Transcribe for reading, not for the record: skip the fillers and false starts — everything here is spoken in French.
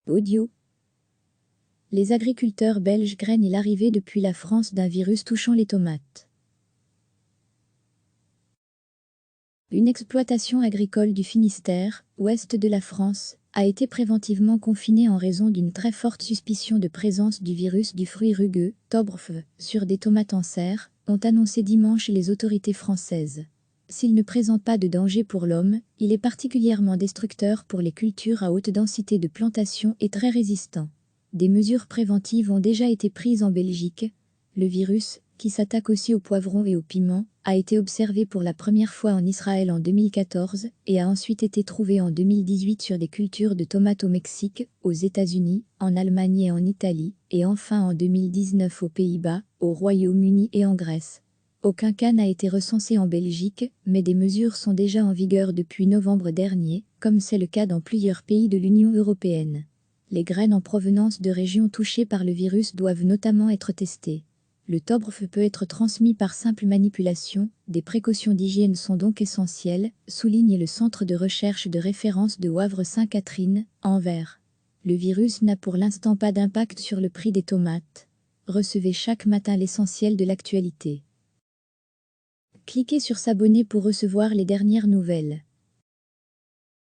Audio. Les agriculteurs belges craignent l'arrivée depuis la France d'un virus touchant les tomates. Une exploitation agricole du Finistère, ouest de la France, a été préventivement confinée en raison d'une très forte suspicion de présence du virus du fruit rugueux, Tobrf, sur des tomates en serre, ont annoncé dimanche les autorités françaises. S'il ne présente pas de danger pour l'homme, il est particulièrement destructeur pour les cultures à haute densité de plantation et très résistant. Des mesures préventives ont déjà été prises en Belgique. Le virus, qui s'attaque aussi aux poivrons et aux piments, a été observé pour la première fois en Israël en 2014 et a ensuite été trouvé en 2018 sur des cultures de tomates au Mexique, aux États-Unis, en Allemagne et en Italie, et enfin en 2019 aux Pays-Bas, au Royaume-Uni et en Grèce. Aucun cas n'a été recensé en Belgique, mais des mesures sont déjà en vigueur depuis novembre dernier, comme c'est le cas dans plusieurs pays de l'Union européenne. Les graines en provenance de régions touchées par le virus doivent notamment être testées. Le Tobrf peut être transmis par simple manipulation, des précautions d'hygiène sont donc essentielles, souligne le centre de recherche de référence de Wavre-Sainte-Catherine, Anvers. Le virus n'a pour l'instant pas d'impact sur le prix des tomates. Recevez chaque matin l'essentiel de l'actualité. Cliquez sur s'abonner pour recevoir les dernières nouvelles.